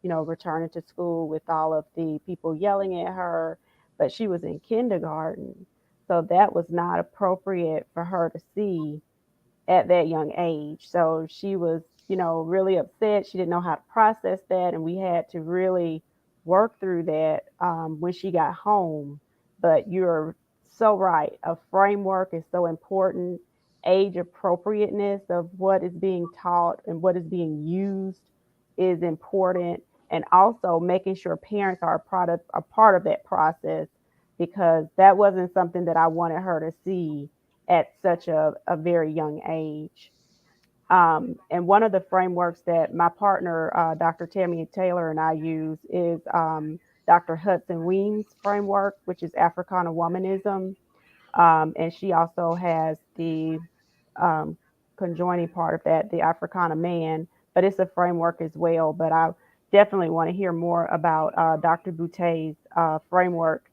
returning to school with all of the people yelling at her, but she was in kindergarten. So that was not appropriate for her to see at that young age. So she was, really upset. She didn't know how to process that. And we had to really work through that when she got home. But you're so right. A framework is so important. Age appropriateness of what is being taught and what is being used is important. And also making sure parents are a part of that process, because that wasn't something that I wanted her to see at such a very young age. And one of the frameworks that my partner, Dr. Tammy Taylor, and I use is Dr. Hudson Weems' framework, which is Africana Womanism. And she also has the um, conjoining part of that, the Africana Man, but it's a framework as well. But I definitely want to hear more about Dr. Boutte's framework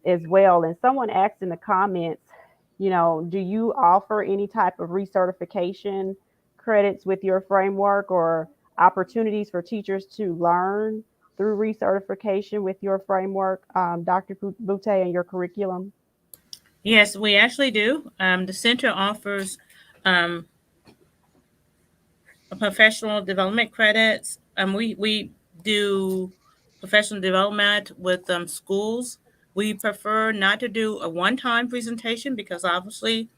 as well. And someone asked in the comments, do you offer any type of recertification credits with your framework, or opportunities for teachers to learn through recertification with your framework, Dr. Boutte, and your curriculum? Yes, we actually do. The center offers um, professional development credits. We do professional development with schools. We prefer not to do a one-time presentation because obviously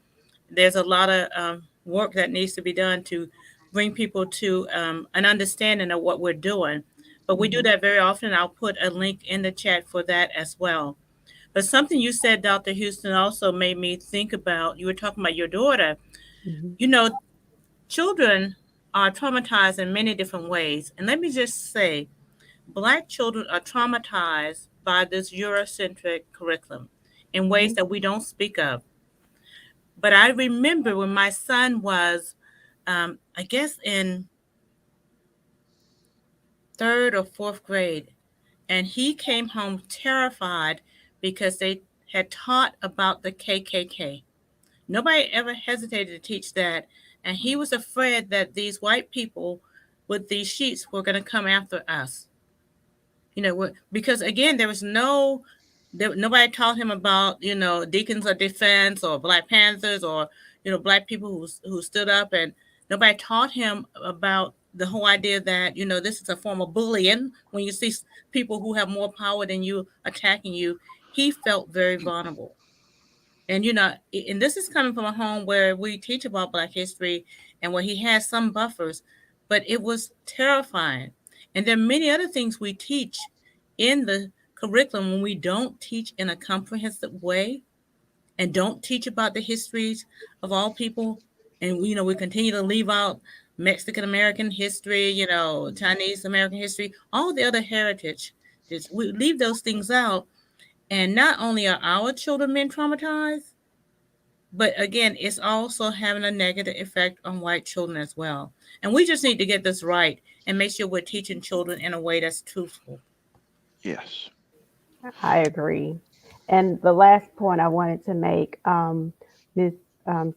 there's a lot of work that needs to be done to bring people to an understanding of what we're doing. But we do Mhm, that very often. I'll put a link in the chat for that as well. But something you said, Dr. Houston, also made me think about, you were talking about your daughter. mhm, You know, children are traumatized in many different ways. And let me just say, Black children are traumatized by this Eurocentric curriculum in ways mhm, that we don't speak of. But I remember when my son was, I guess, in third or fourth grade, and he came home terrified because they had taught about the KKK. Nobody ever hesitated to teach that. And he was afraid that these white people with these sheets were going to come after us. Because again, nobody taught him about, Deacons of Defense or Black Panthers or, Black people who stood up, and nobody taught him about the whole idea that, this is a form of bullying. When you see people who have more power than you attacking you, he felt very vulnerable. And this is coming from a home where we teach about Black history and where he has some buffers, but it was terrifying. And there are many other things we teach in the curriculum when we don't teach in a comprehensive way and don't teach about the histories of all people. And we continue to leave out Mexican American history, Chinese American history, all the other heritage. We leave those things out. And not only are our children being traumatized, but again, it's also having a negative effect on white children as well. And we just need to get this right and make sure we're teaching children in a way that's truthful. Yes. I agree. And the last point I wanted to make, Ms.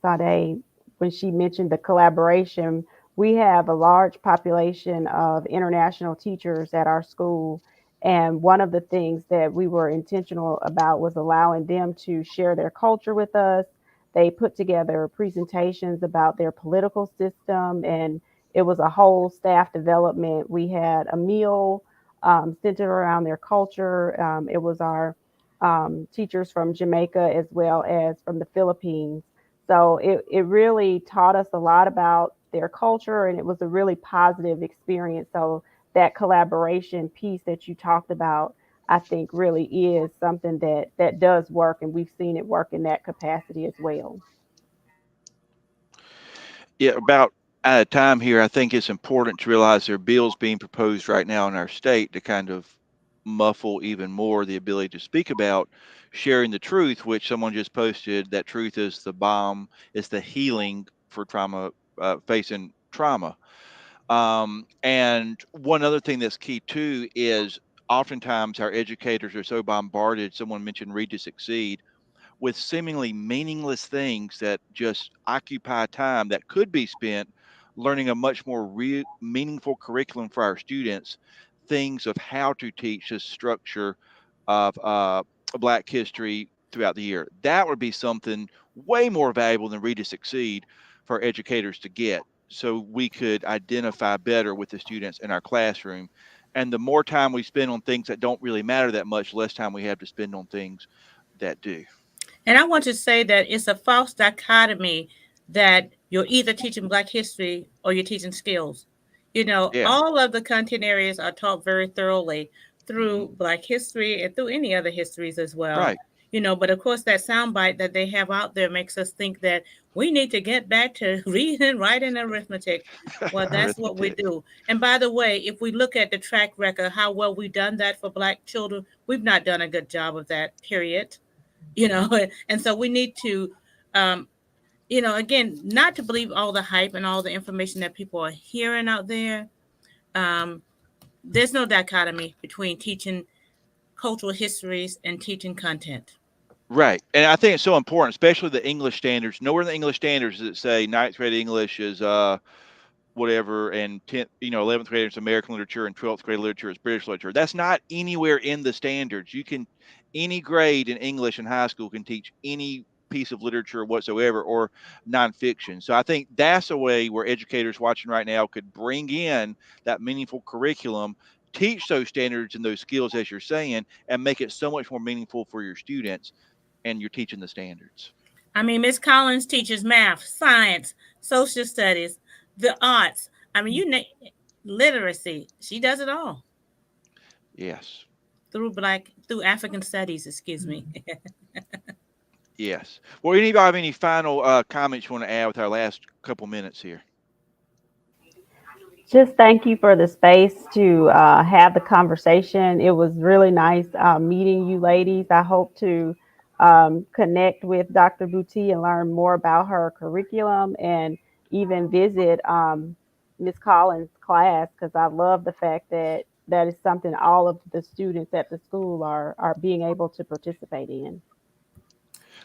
Sade, when she mentioned the collaboration, we have a large population of international teachers at our school. And one of the things that we were intentional about was allowing them to share their culture with us. They put together presentations about their political system, and it was a whole staff development. We had a meal centered around their culture. It was our teachers from Jamaica as well as from the Philippines. So it really taught us a lot about their culture, and it was a really positive experience. So that collaboration piece that you talked about, I think really is something that does work, and we've seen it work in that capacity as well. Yeah, about out of time here, I think it's important to realize there are bills being proposed right now in our state to kind of muffle even more the ability to speak about sharing the truth, which someone just posted. That truth is the bomb, it's the healing for trauma, facing trauma. And one other thing that's key too is oftentimes our educators are so bombarded. Someone mentioned Read to Succeed with seemingly meaningless things that just occupy time that could be spent learning a much more meaningful curriculum for our students, things of how to teach the structure of Black history throughout the year. That would be something way more valuable than Read to Succeed for educators to get. So we could identify better with the students in our classroom. And the more time we spend on things that don't really matter that much, less time we have to spend on things that do. And I want to say that it's a false dichotomy that you're either teaching Black history or you're teaching skills. Yeah. All of the content areas are taught very thoroughly Hmm. through Black history and through any other histories as well. Right. But of course, that soundbite that they have out there makes us think that we need to get back to reading, writing, and arithmetic. Well, that's what we Arithmetic. do. And by the way, if we look at the track record, how well we've done that for Black children, we've not done a good job of that, period. And so we need to again, not to believe all the hype and all the information that people are hearing out there. um, there's no dichotomy between teaching cultural histories and teaching content. Right. And I think it's so important, especially the English standards. Nowhere in the English standards does it say ninth grade English is whatever, and 10th, 11th grade is American literature, and 12th grade literature is British literature. That's not anywhere in the standards. Any grade in English in high school can teach any piece of literature whatsoever, or nonfiction. So I think that's a way where educators watching right now could bring in that meaningful curriculum, teach those standards and those skills as you're saying, and make it so much more meaningful for your students, and you're teaching the standards. I mean, Miss Collins teaches math, science, social studies, the arts. I mean, literacy. She does it all Yes. through African studies. Excuse me. Yes. Well, any of y'all have any final comments you want to add with our last couple minutes here? Just thank you for the space to have the conversation. It was really nice meeting you ladies. I hope to connect with Dr. Boutte and learn more about her curriculum, and even visit Ms. Collins' class, because I love the fact that that is something all of the students at the school are being able to participate in.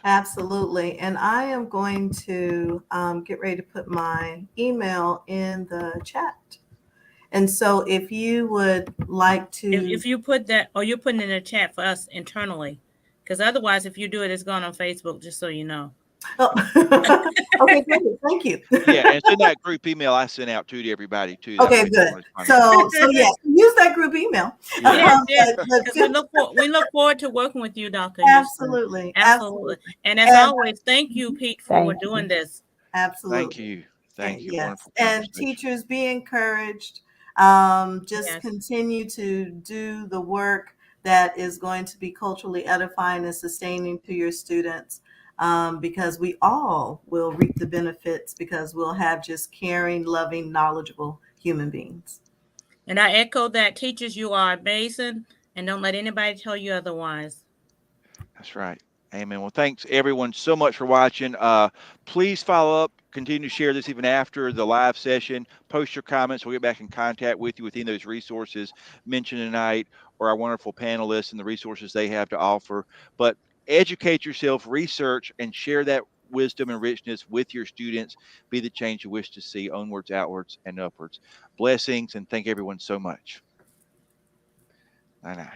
Absolutely. And I am going to get ready to put my email in the chat. And so if you would like to, If you put that, or you're putting it in the chat for us internally, because otherwise, if you do it, it's going on Facebook. Just so you know. oh, okay, great. Thank you. Yeah, and it's in that group email I sent out to everybody too. That Okay, way good. someone is finding it. So yes, use that group email. Yeah. Yes, But because we look forward to working with you, Dr. Houston. absolutely, Absolutely. absolutely. And as And always, thank you, Pete, for Thank doing you. this. Thank absolutely. you. And Thank you. yes, Wonderful and conversation. teachers, be encouraged. Just Yes. continue to do the work that is going to be culturally edifying and sustaining to your students. because we all will reap the benefits because we'll have just caring, loving, knowledgeable human beings. And I echo that. Teachers, you are amazing, and don't let anybody tell you otherwise. That's right. Amen. Well, thanks everyone so much for watching. Please follow up, continue to share this even after the live session. Post your comments. We'll get back in contact with you within those resources mentioned tonight, or our wonderful panelists and the resources they have to offer. But educate yourself, research, and share that wisdom and richness with your students. Be the change you wish to see onwards, outwards, and upwards. Blessings, and thank everyone so much. Bye now.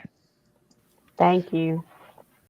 Thank you.